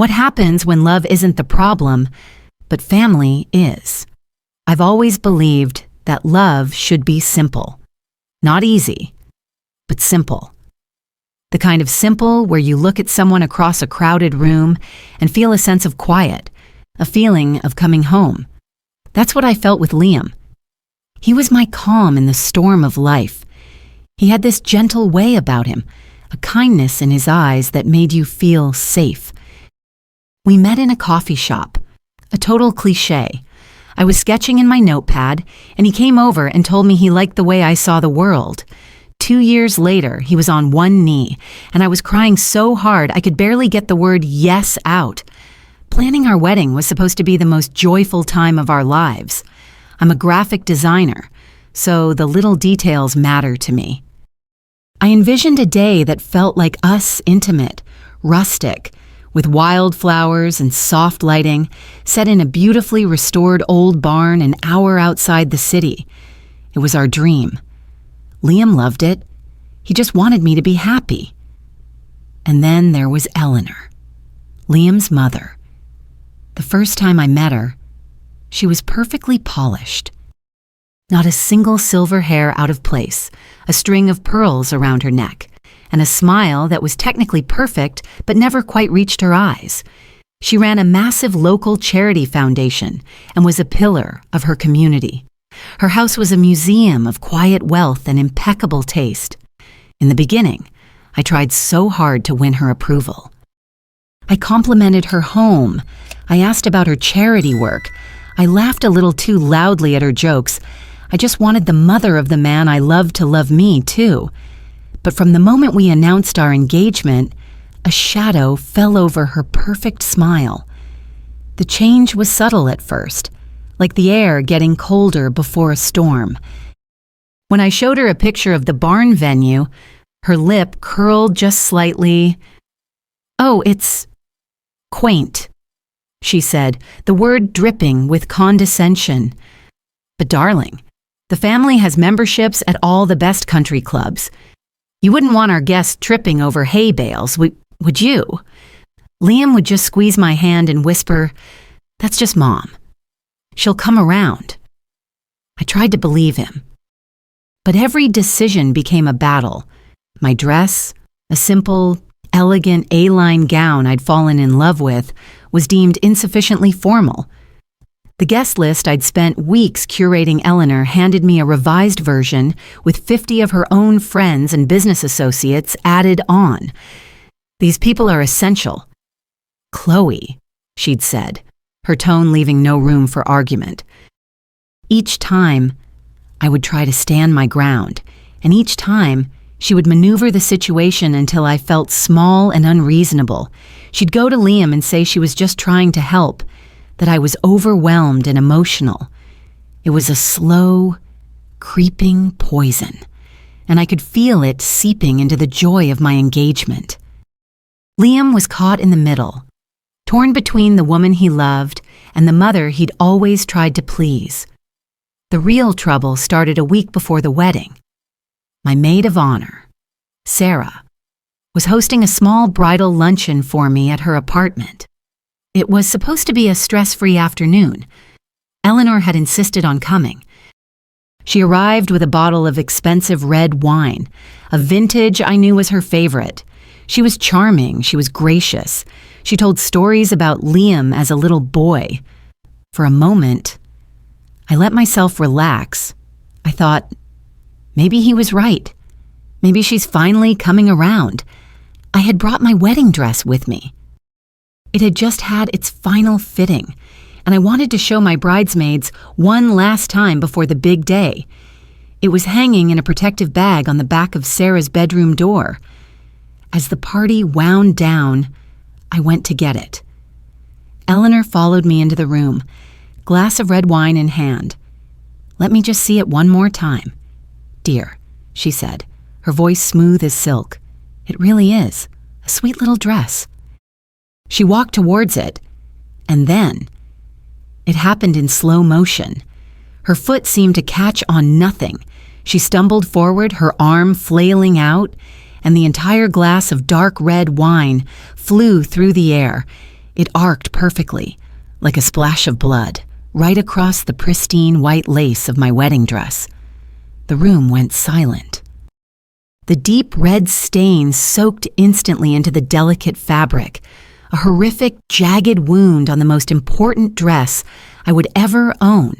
What happens when love isn't the problem, but family is? I've always believed that love should be simple. Not easy, but simple. The kind of simple where you look at someone across a crowded room and feel a sense of quiet, a feeling of coming home. That's what I felt with Liam. He was my calm in the storm of life. He had this gentle way about him, a kindness in his eyes that made you feel safe. We met in a coffee shop, a total cliché. I was sketching in my notepad, and he came over and told me he liked the way I saw the world. 2 years later, he was on one knee, and I was crying so hard I could barely get the word yes out. Planning our wedding was supposed to be the most joyful time of our lives. I'm a graphic designer, so the little details matter to me. I envisioned a day that felt like us, intimate, rustic, with wildflowers and soft lighting, set in a beautifully restored old barn an hour outside the city. It was our dream. Liam loved it. He just wanted me to be happy. And then there was Eleanor, Liam's mother. The first time I met her, she was perfectly polished. Not a single silver hair out of place, a string of pearls around her neck, and a smile that was technically perfect but never quite reached her eyes. She ran a massive local charity foundation and was a pillar of her community. Her house was a museum of quiet wealth and impeccable taste. In the beginning, I tried so hard to win her approval. I complimented her home. I asked about her charity work. I laughed a little too loudly at her jokes. I just wanted the mother of the man I loved to love me, too. But from the moment we announced our engagement, a shadow fell over her perfect smile. The change was subtle at first, like the air getting colder before a storm. When I showed her a picture of the barn venue, her lip curled just slightly. "Oh, it's quaint," she said, the word dripping with condescension. "But darling, the family has memberships at all the best country clubs. You wouldn't want our guests tripping over hay bales, would you?" Liam would just squeeze my hand and whisper, "That's just Mom. She'll come around." I tried to believe him. But every decision became a battle. My dress, a simple, elegant A-line gown I'd fallen in love with, was deemed insufficiently formal. The guest list I'd spent weeks curating Eleanor handed me a revised version with 50 of her own friends and business associates added on. "These people are essential." "Chloe," she'd said, her tone leaving no room for argument. Each time, I would try to stand my ground, and each time, she would maneuver the situation until I felt small and unreasonable. She'd go to Liam and say she was just trying to help, that I was overwhelmed and emotional. It was a slow, creeping poison, and I could feel it seeping into the joy of my engagement. Liam was caught in the middle, torn between the woman he loved and the mother he'd always tried to please. The real trouble started a week before the wedding. My maid of honor, Sarah, was hosting a small bridal luncheon for me at her apartment. It was supposed to be a stress-free afternoon. Eleanor had insisted on coming. She arrived with a bottle of expensive red wine, a vintage I knew was her favorite. She was charming, she was gracious. She told stories about Liam as a little boy. For a moment, I let myself relax. I thought, maybe he was right. Maybe she's finally coming around. I had brought my wedding dress with me. It had just had its final fitting, and I wanted to show my bridesmaids one last time before the big day. It was hanging in a protective bag on the back of Sarah's bedroom door. As the party wound down, I went to get it. Eleanor followed me into the room, glass of red wine in hand. "Let me just see it one more time." "Dear," she said, her voice smooth as silk. "It really is. A sweet little dress." She walked towards it, and then it happened in slow motion. Her foot seemed to catch on nothing. She stumbled forward, her arm flailing out, and the entire glass of dark red wine flew through the air. It arced perfectly, like a splash of blood, right across the pristine white lace of my wedding dress. The room went silent. The deep red stain soaked instantly into the delicate fabric, a horrific, jagged wound on the most important dress I would ever own.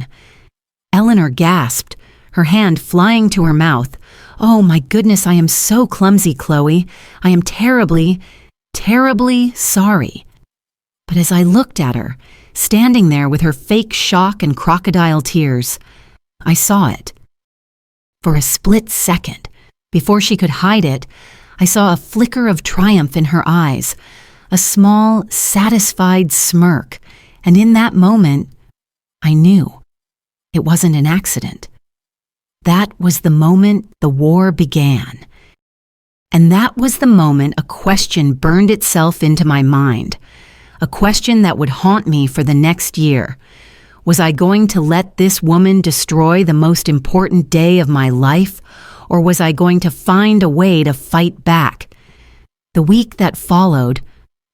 Eleanor gasped, her hand flying to her mouth. "Oh my goodness, I am so clumsy, Chloe. I am terribly, terribly sorry." But as I looked at her, standing there with her fake shock and crocodile tears, I saw it. For a split second, before she could hide it, I saw a flicker of triumph in her eyes, a small, satisfied smirk, and in that moment, I knew it wasn't an accident. That was the moment the war began. And that was the moment a question burned itself into my mind, a question that would haunt me for the next year. Was I going to let this woman destroy the most important day of my life, or was I going to find a way to fight back? The week that followed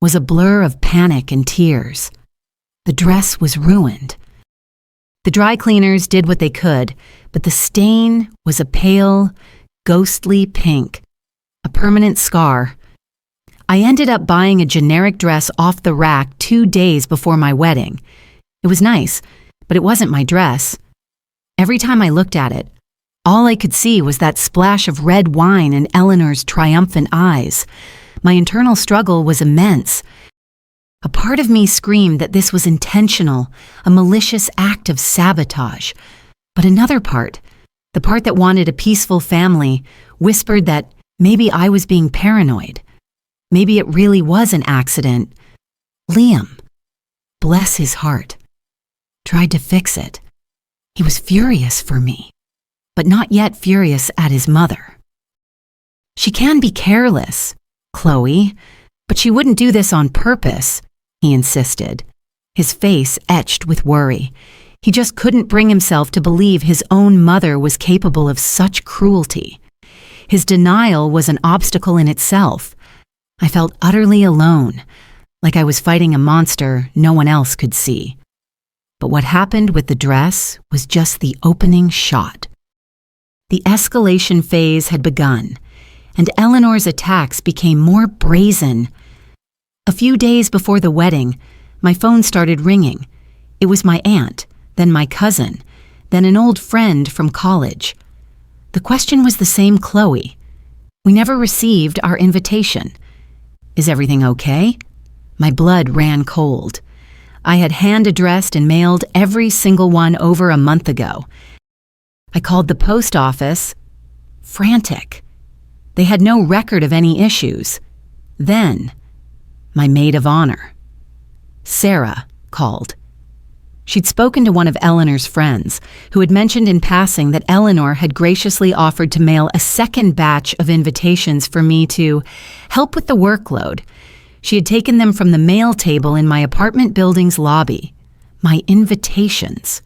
was a blur of panic and tears. The dress was ruined. The dry cleaners did what they could, but the stain was a pale, ghostly pink, a permanent scar. I ended up buying a generic dress off the rack 2 days before my wedding. It was nice, but it wasn't my dress. Every time I looked at it, all I could see was that splash of red wine in Eleanor's triumphant eyes. My internal struggle was immense. A part of me screamed that this was intentional, a malicious act of sabotage. But another part, the part that wanted a peaceful family, whispered that maybe I was being paranoid. Maybe it really was an accident. Liam, bless his heart, tried to fix it. He was furious for me, but not yet furious at his mother. "She can be careless, Chloe, but she wouldn't do this on purpose," he insisted, his face etched with worry. He just couldn't bring himself to believe his own mother was capable of such cruelty. His denial was an obstacle in itself. I felt utterly alone, like I was fighting a monster no one else could see. But what happened with the dress was just the opening shot. The escalation phase had begun, and Eleanor's attacks became more brazen. A few days before the wedding, my phone started ringing. It was my aunt, then my cousin, then an old friend from college. The question was the same, Chloe. "We never received our invitation. Is everything okay?" My blood ran cold. I had hand-addressed and mailed every single one over a month ago. I called the post office, frantic. They had no record of any issues. Then, my maid of honor, Sarah, called. She'd spoken to one of Eleanor's friends, who had mentioned in passing that Eleanor had graciously offered to mail a second batch of invitations for me to help with the workload. She had taken them from the mail table in my apartment building's lobby. My invitations.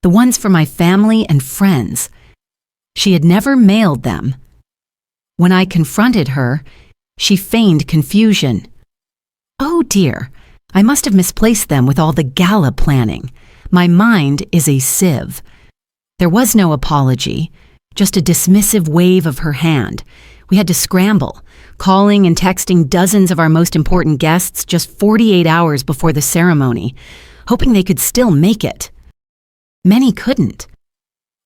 The ones for my family and friends. She had never mailed them. When I confronted her, she feigned confusion. "Oh dear, I must have misplaced them with all the gala planning. My mind is a sieve." There was no apology, just a dismissive wave of her hand. We had to scramble, calling and texting dozens of our most important guests just 48 hours before the ceremony, hoping they could still make it. Many couldn't.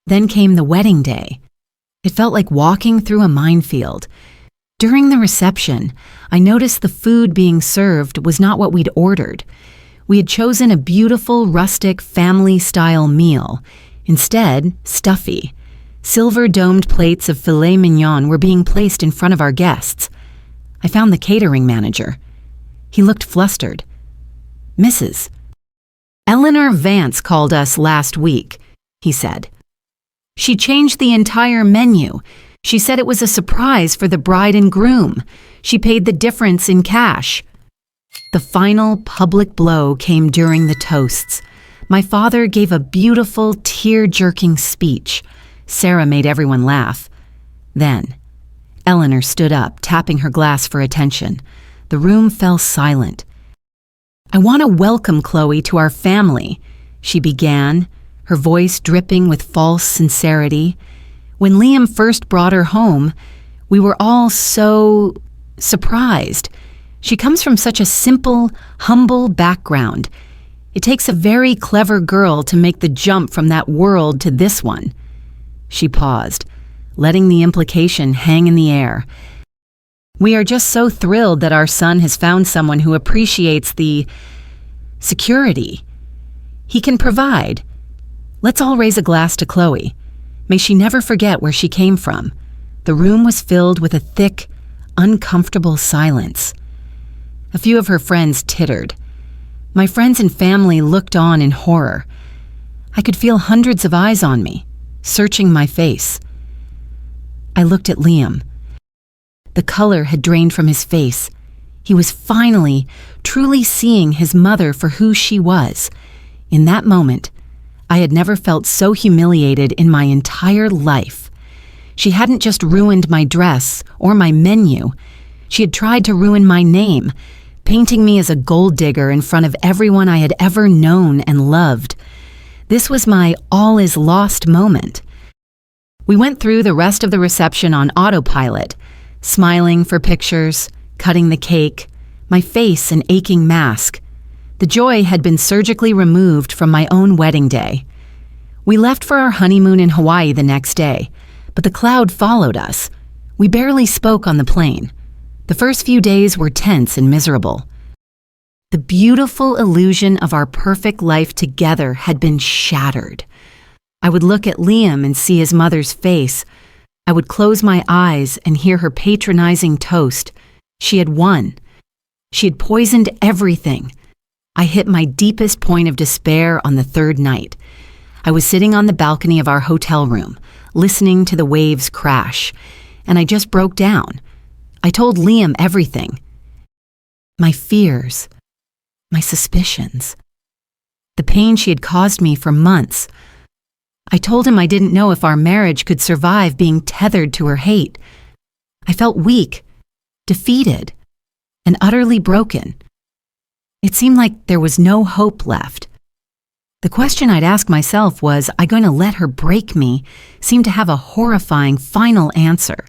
Then came the wedding day. It felt like walking through a minefield. During the reception, I noticed the food being served was not what we'd ordered. We had chosen a beautiful, rustic, family-style meal. Instead, stuffy. Silver-domed plates of filet mignon were being placed in front of our guests. I found the catering manager. He looked flustered. "Mrs. Eleanor Vance called us last week," he said. "She changed the entire menu. She said it was a surprise for the bride and groom. She paid the difference in cash." The final public blow came during the toasts. My father gave a beautiful, tear-jerking speech. Sarah made everyone laugh. Then, Eleanor stood up, tapping her glass for attention. The room fell silent. I want to welcome Chloe to our family, she began, her voice dripping with false sincerity. When Liam first brought her home, we were all so surprised. She comes from such a simple, humble background. It takes a very clever girl to make the jump from that world to this one. She paused, letting the implication hang in the air. We are just so thrilled that our son has found someone who appreciates the security he can provide. Let's all raise a glass to Chloe. May she never forget where she came from. The room was filled with a thick, uncomfortable silence. A few of her friends tittered. My friends and family looked on in horror. I could feel hundreds of eyes on me, searching my face. I looked at Liam. The color had drained from his face. He was finally, truly seeing his mother for who she was. In that moment, I had never felt so humiliated in my entire life. She hadn't just ruined my dress or my menu. She had tried to ruin my name, painting me as a gold digger in front of everyone I had ever known and loved. This was my all is lost moment. We went through the rest of the reception on autopilot, smiling for pictures, cutting the cake, my face an aching mask. The joy had been surgically removed from my own wedding day. We left for our honeymoon in Hawaii the next day, but the cloud followed us. We barely spoke on the plane. The first few days were tense and miserable. The beautiful illusion of our perfect life together had been shattered. I would look at Liam and see his mother's face. I would close my eyes and hear her patronizing toast. She had won. She had poisoned everything. I hit my deepest point of despair on the third night. I was sitting on the balcony of our hotel room, listening to the waves crash, and I just broke down. I told Liam everything. My fears, my suspicions, the pain she had caused me for months. I told him I didn't know if our marriage could survive being tethered to her hate. I felt weak, defeated, and utterly broken. It seemed like there was no hope left. The question I'd ask myself was, I going to let her break me, seemed to have a horrifying final answer.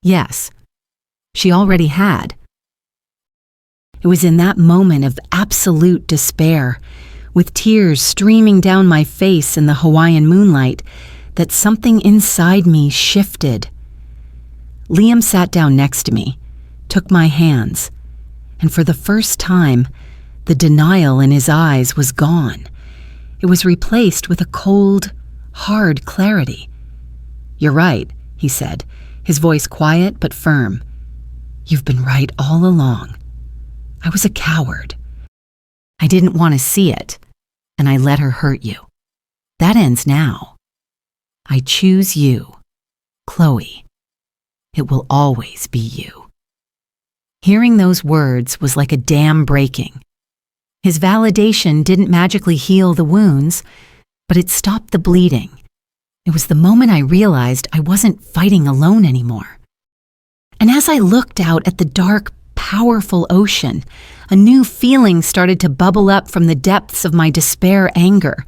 Yes, she already had. It was in that moment of absolute despair, with tears streaming down my face in the Hawaiian moonlight, that something inside me shifted. Liam sat down next to me, took my hands, and for the first time, the denial in his eyes was gone. It was replaced with a cold, hard clarity. "You're right," he said, his voice quiet but firm. "You've been right all along. I was a coward. I didn't want to see it, and I let her hurt you. That ends now. I choose you, Chloe. It will always be you." Hearing those words was like a dam breaking. His validation didn't magically heal the wounds, but it stopped the bleeding. It was the moment I realized I wasn't fighting alone anymore. And as I looked out at the dark, powerful ocean, a new feeling started to bubble up from the depths of my despair anger.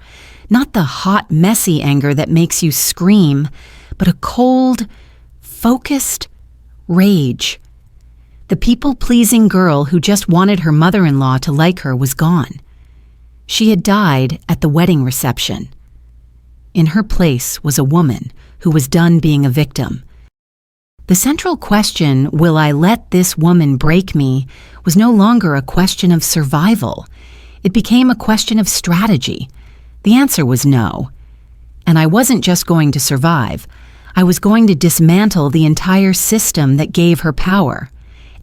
Not the hot, messy anger that makes you scream, but a cold, focused rage. The people-pleasing girl who just wanted her mother-in-law to like her was gone. She had died at the wedding reception. In her place was a woman who was done being a victim. The central question, will I let this woman break me, was no longer a question of survival. It became a question of strategy. The answer was no. And I wasn't just going to survive. I was going to dismantle the entire system that gave her power.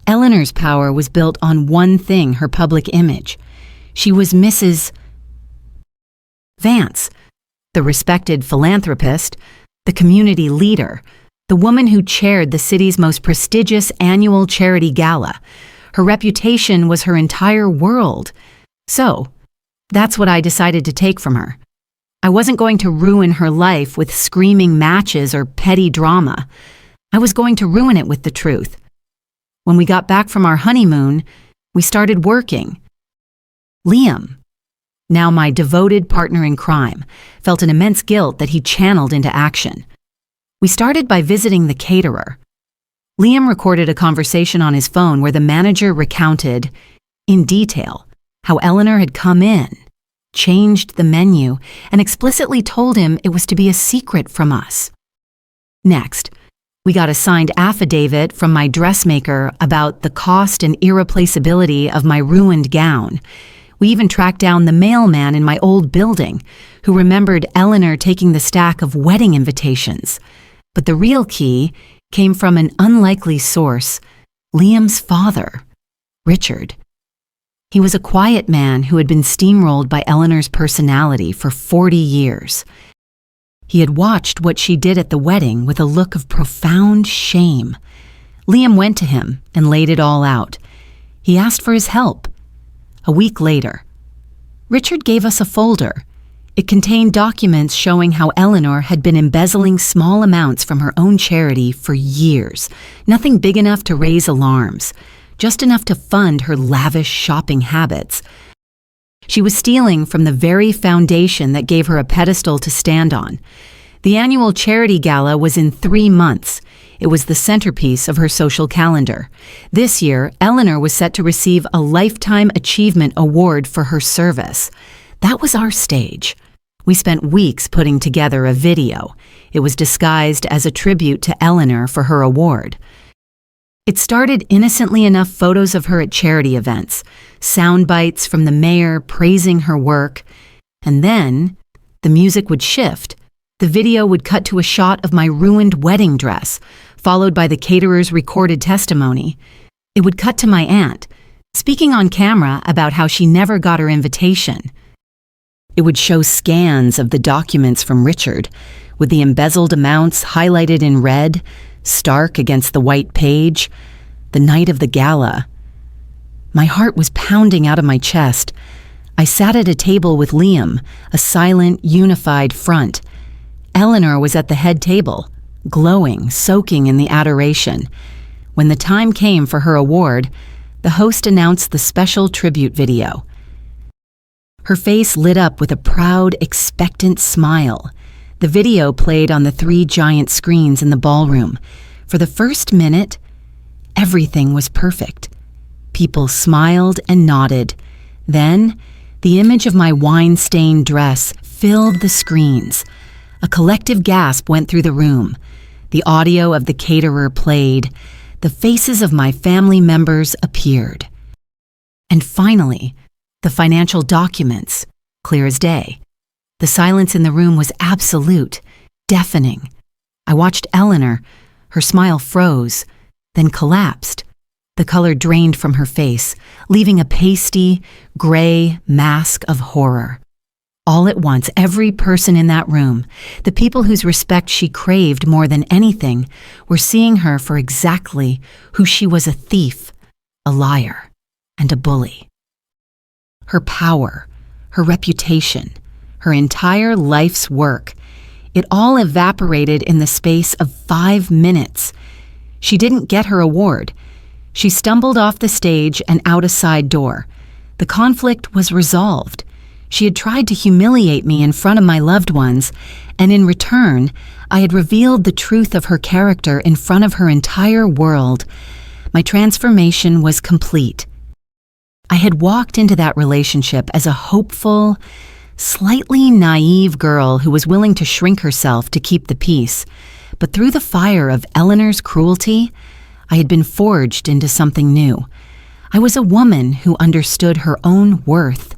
Eleanor's power was built on one thing, her public image. She was Mrs. Vance, the respected philanthropist, the community leader, the woman who chaired the city's most prestigious annual charity gala. Her reputation was her entire world. So, that's what I decided to take from her. I wasn't going to ruin her life with screaming matches or petty drama. I was going to ruin it with the truth. When we got back from our honeymoon, we started working. Liam, now my devoted partner in crime, felt an immense guilt that he channeled into action. We started by visiting the caterer. Liam recorded a conversation on his phone where the manager recounted, in detail, how Eleanor had come in, changed the menu, and explicitly told him it was to be a secret from us. Next, we got a signed affidavit from my dressmaker about the cost and irreplaceability of my ruined gown. We even tracked down the mailman in my old building, who remembered Eleanor taking the stack of wedding invitations. But the real key came from an unlikely source, Liam's father, Richard. He was a quiet man who had been steamrolled by Eleanor's personality for 40 years. He had watched what she did at the wedding with a look of profound shame. Liam went to him and laid it all out. He asked for his help. A week later, Richard gave us a folder. It contained documents showing how Eleanor had been embezzling small amounts from her own charity for years. Nothing big enough to raise alarms, just enough to fund her lavish shopping habits. She was stealing from the very foundation that gave her a pedestal to stand on. The annual charity gala was in 3 months. It was the centerpiece of her social calendar. This year, Eleanor was set to receive a Lifetime Achievement Award for her service. That was our stage. We spent weeks putting together a video. It was disguised as a tribute to Eleanor for her award. It started innocently enough photos of her at charity events, sound bites from the mayor praising her work, and then the music would shift. The video would cut to a shot of my ruined wedding dress, followed by the caterer's recorded testimony. It would cut to my aunt, speaking on camera about how she never got her invitation. It would show scans of the documents from Richard, with the embezzled amounts highlighted in red, stark against the white page, the night of the gala. My heart was pounding out of my chest. I sat at a table with Liam, a silent, unified front. Eleanor was at the head table, glowing, soaking in the adoration. When the time came for her award, the host announced the special tribute video. Her face lit up with a proud, expectant smile. The video played on the 3 giant screens in the ballroom. For the first minute, everything was perfect. People smiled and nodded. Then, the image of my wine-stained dress filled the screens. A collective gasp went through the room. The audio of the caterer played. The faces of my family members appeared. And finally, the financial documents, clear as day. The silence in the room was absolute, deafening. I watched Eleanor. Her smile froze, then collapsed. The color drained from her face, leaving a pasty, gray mask of horror. All at once, every person in that room, the people whose respect she craved more than anything, were seeing her for exactly who she was: a thief, a liar, and a bully. Her power, her reputation, her entire life's work, it all evaporated in the space of 5 minutes. She didn't get her award. She stumbled off the stage and out a side door. The conflict was resolved. She had tried to humiliate me in front of my loved ones, and in return, I had revealed the truth of her character in front of her entire world. My transformation was complete. I had walked into that relationship as a hopeful, slightly naive girl who was willing to shrink herself to keep the peace. But through the fire of Eleanor's cruelty, I had been forged into something new. I was a woman who understood her own worth.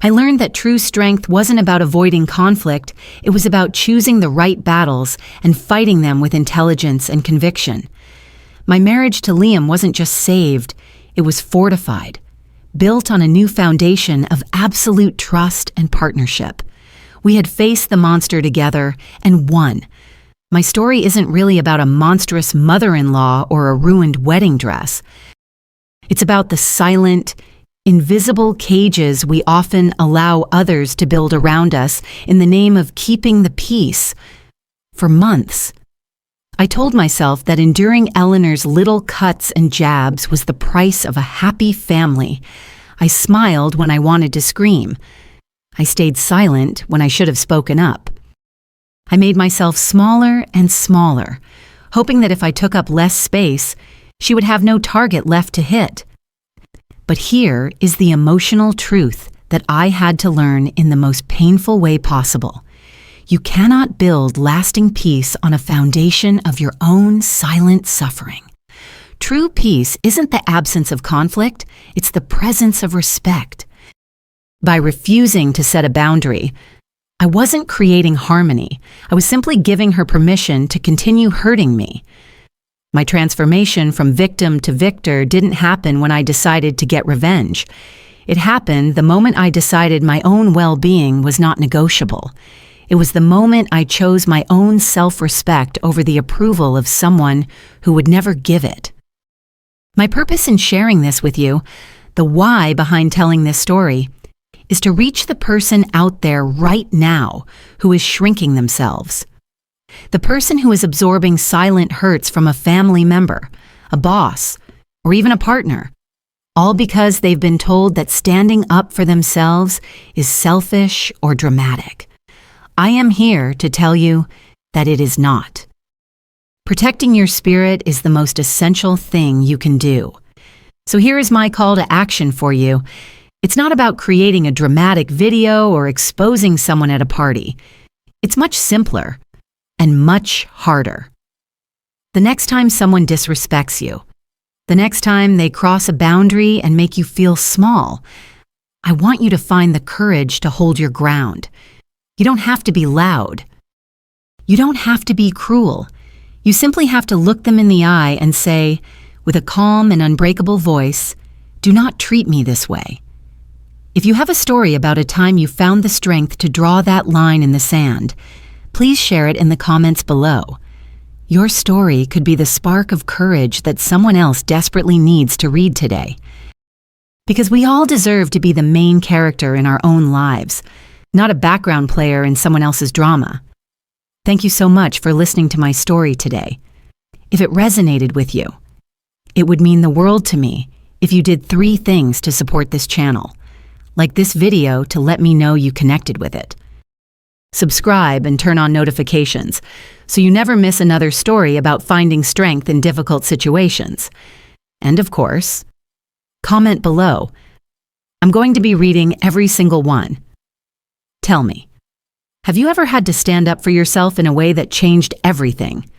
I learned that true strength wasn't about avoiding conflict. It was about choosing the right battles and fighting them with intelligence and conviction. My marriage to Liam wasn't just saved, it was fortified, built on a new foundation of absolute trust and partnership. We had faced the monster together and won. My story isn't really about a monstrous mother-in-law or a ruined wedding dress. It's about the silent, invisible cages we often allow others to build around us in the name of keeping the peace. For months, I told myself that enduring Eleanor's little cuts and jabs was the price of a happy family. I smiled when I wanted to scream. I stayed silent when I should have spoken up. I made myself smaller and smaller, hoping that if I took up less space, she would have no target left to hit. But here is the emotional truth that I had to learn in the most painful way possible. You cannot build lasting peace on a foundation of your own silent suffering. True peace isn't the absence of conflict, it's the presence of respect. By refusing to set a boundary, I wasn't creating harmony. I was simply giving her permission to continue hurting me. My transformation from victim to victor didn't happen when I decided to get revenge. It happened the moment I decided my own well-being was not negotiable. It was the moment I chose my own self-respect over the approval of someone who would never give it. My purpose in sharing this with you, the why behind telling this story, is to reach the person out there right now who is shrinking themselves. The person who is absorbing silent hurts from a family member, a boss, or even a partner, all because they've been told that standing up for themselves is selfish or dramatic. I am here to tell you that it is not. Protecting your spirit is the most essential thing you can do. So here is my call to action for you. It's not about creating a dramatic video or exposing someone at a party. It's much simpler and much harder. The next time someone disrespects you, the next time they cross a boundary and make you feel small, I want you to find the courage to hold your ground. You don't have to be loud. You don't have to be cruel. You simply have to look them in the eye and say, with a calm and unbreakable voice, "Do not treat me this way." If you have a story about a time you found the strength to draw that line in the sand, please share it in the comments below. Your story could be the spark of courage that someone else desperately needs to read today. Because we all deserve to be the main character in our own lives, not a background player in someone else's drama. Thank you so much for listening to my story today. If it resonated with you, it would mean the world to me if you did 3 things to support this channel, like this video to let me know you connected with it. Subscribe and turn on notifications so you never miss another story about finding strength in difficult situations. And of course, comment below. I'm going to be reading every single one. Tell me, have you ever had to stand up for yourself in a way that changed everything?